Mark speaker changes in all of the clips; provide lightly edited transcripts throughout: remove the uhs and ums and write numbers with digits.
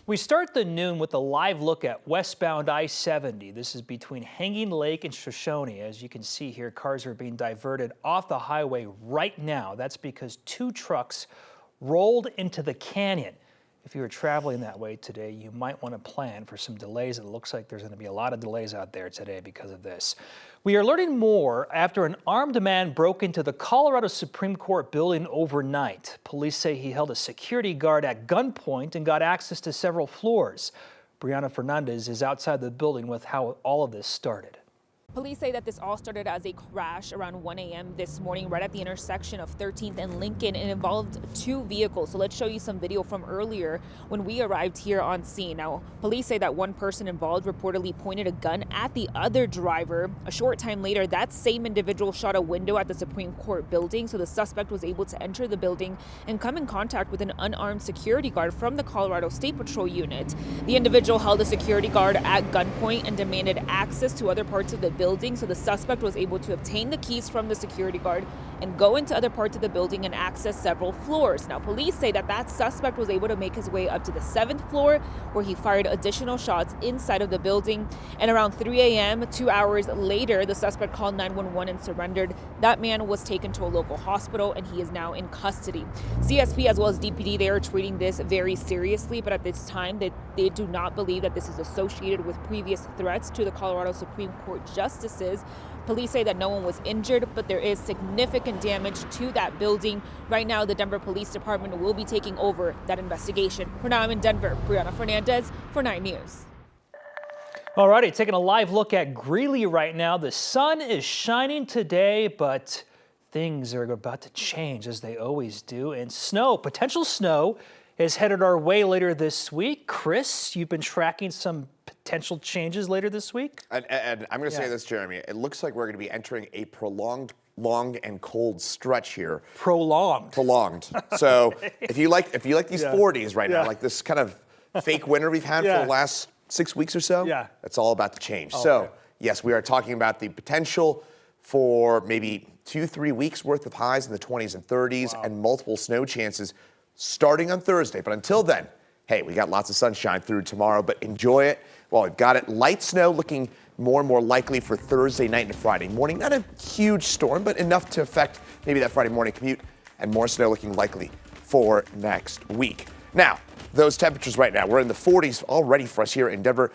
Speaker 1: We start the noon with a live look at westbound I-70. This is between Hanging Lake and Shoshone. As you can see here, cars are being diverted off the highway right now. That's because two trucks rolled into the canyon. If you were traveling that way today, you might want to plan for some delays. It looks like there's going to be a lot of delays out there today because of this. We are learning more after an armed man broke into the Colorado Supreme Court building overnight. Police say he held a security guard at gunpoint and got access to several floors. Brianna Fernandez is outside the building with how all of this started.
Speaker 2: Police say that this all started as a crash around 1 a.m. this morning right at the intersection of 13th and Lincoln, and involved two vehicles. So let's show you some video from earlier when we arrived here on scene. Now, police say that one person involved reportedly pointed a gun at the other driver. A short time later, that same individual shot a window at the Supreme Court building, so the suspect was able to enter the building and come in contact with an unarmed security guard from the Colorado State Patrol unit. The individual held the security guard at gunpoint and demanded access to other parts of the building, so the suspect was able to obtain the keys from the security guard and go into other parts of the building and access several floors. Now, police say that that suspect was able to make his way up to the 7th floor, where he fired additional shots inside of the building. And around 3 a.m., 2 hours later, the suspect called 911 and surrendered. That man was taken to a local hospital, and he is now in custody. CSP as well as DPD, they are treating this very seriously, but at this time, they do not believe that this is associated with previous threats to the Colorado Supreme Court justices. Police say that no one was injured, but there is significant damage to that building. Right now, the Denver Police Department will be taking over that investigation. For now, I'm in Denver. Brianna Fernandez for 9 News.
Speaker 1: All righty, taking a live look at Greeley right now. The sun is shining today, but things are about to change as they always do. And potential snow, is headed our way later this week. Chris, you've been tracking some potential changes later this week?
Speaker 3: And I'm going to say this, Jeremy. It looks like we're going to be entering a prolonged, long and cold stretch here.
Speaker 1: Prolonged.
Speaker 3: So if you like these 40s right now, like this kind of fake winter we've had for the last 6 weeks or so, that's all about to change. So yes, we are talking about the potential for maybe 2-3 weeks worth of highs in the 20s and 30s and multiple snow chances starting on Thursday. But until then, hey, we got lots of sunshine through tomorrow, but enjoy it while we've got it. Light snow looking more and more likely for Thursday night and Friday morning. Not a huge storm, but enough to affect maybe that Friday morning commute, and more snow looking likely for next week. Now, those temperatures right now, we're in the 40s already for us here in Denver,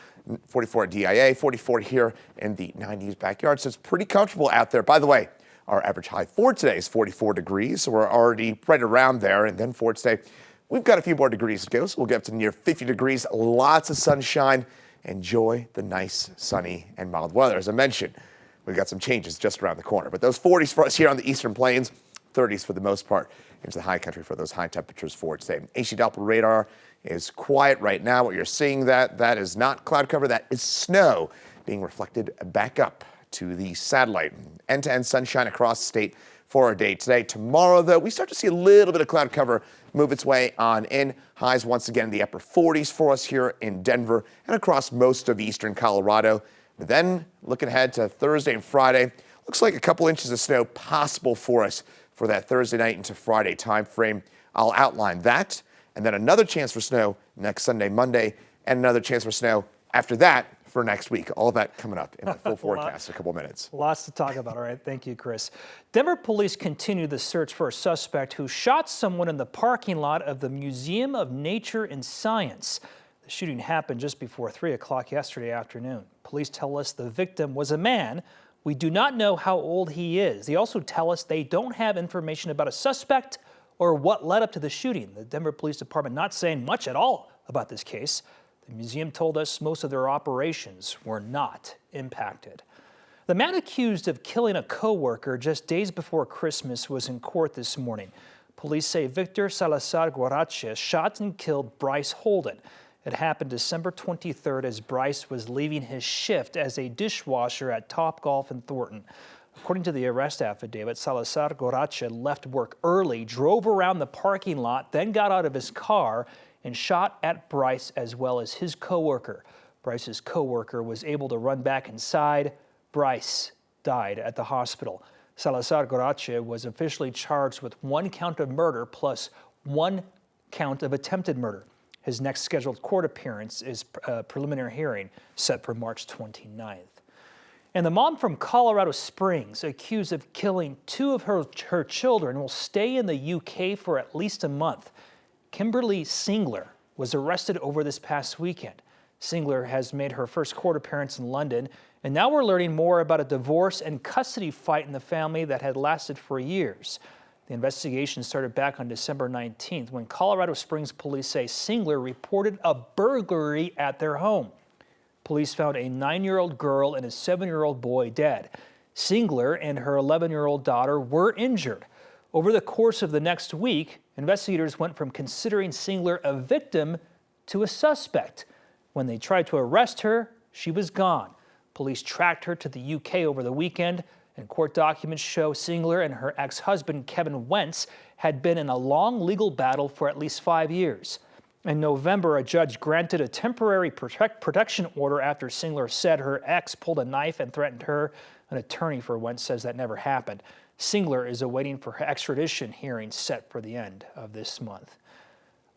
Speaker 3: 44 at DIA, 44 here in the 90s backyard, so it's pretty comfortable out there. By the way, our average high for today is 44 degrees, so we're already right around there. And then for today, we've got a few more degrees to go, so we'll get up to near 50 degrees, lots of sunshine. Enjoy the nice, sunny, and mild weather. As I mentioned, we've got some changes just around the corner. But those 40s for us here on the Eastern Plains, 30s for the most part into the high country for those high temperatures for today. AC Doppler radar is quiet right now. What you're seeing, that is not cloud cover, that is snow being reflected back up to the satellite. End-to-end sunshine across the state for our day today. Tomorrow, though, we start to see a little bit of cloud cover move its way on in. Highs once again in the upper 40s for us here in Denver and across most of eastern Colorado. But then looking ahead to Thursday and Friday, looks like a couple inches of snow possible for us for that Thursday night into Friday time frame. I'll outline that, and then another chance for snow next Sunday, Monday, and another chance for snow after that for next week. All of that coming up in the full forecast in a couple minutes.
Speaker 1: Lots to talk about. All right, thank you, Chris. Denver police continue the search for a suspect who shot someone in the parking lot of the Museum of Nature and Science. The shooting happened just before 3 o'clock yesterday afternoon. Police tell us the victim was a man. We do not know how old he is. They also tell us they don't have information about a suspect or what led up to the shooting. The Denver Police Department not saying much at all about this case. The museum told us most of their operations were not impacted. The man accused of killing a co-worker just days before Christmas was in court this morning. Police say Victor Salazar Guarache shot and killed Bryce Holden. It happened December 23rd as Bryce was leaving his shift as a dishwasher at Topgolf in Thornton. According to the arrest affidavit, Salazar Guarache left work early, drove around the parking lot, then got out of his car and shot at Bryce as well as his coworker. Bryce's coworker was able to run back inside. Bryce died at the hospital. Salazar Guarache was officially charged with 1 count of murder plus 1 count of attempted murder. His next scheduled court appearance is a preliminary hearing set for March 29th. And the mom from Colorado Springs, accused of killing two of her children, will stay in the UK for at least a month. Kimberly Singler was arrested over this past weekend. Singler has made her first court appearance in London, and now we're learning more about a divorce and custody fight in the family that had lasted for years. The investigation started back on December 19th when Colorado Springs police say Singler reported a burglary at their home. Police found a 9-year-old girl and a 7-year-old boy dead. Singler and her 11-year-old daughter were injured. Over the course of the next week, investigators went from considering Singler a victim to a suspect. When they tried to arrest her, she was gone. Police tracked her to the UK over the weekend, and court documents show Singler and her ex-husband, Kevin Wentz, had been in a long legal battle for at least 5 years. In November, a judge granted a temporary protection order after Singler said her ex pulled a knife and threatened her. An attorney for Wentz says that never happened. Singler is awaiting for her extradition hearing set for the end of this month.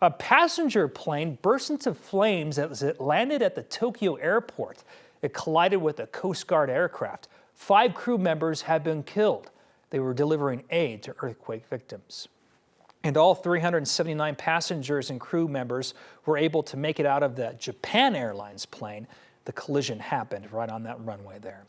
Speaker 1: A passenger plane burst into flames as it landed at the Tokyo airport. It collided with a Coast Guard aircraft. 5 crew members have been killed. They were delivering aid to earthquake victims. And all 379 passengers and crew members were able to make it out of the Japan Airlines plane. The collision happened right on that runway there.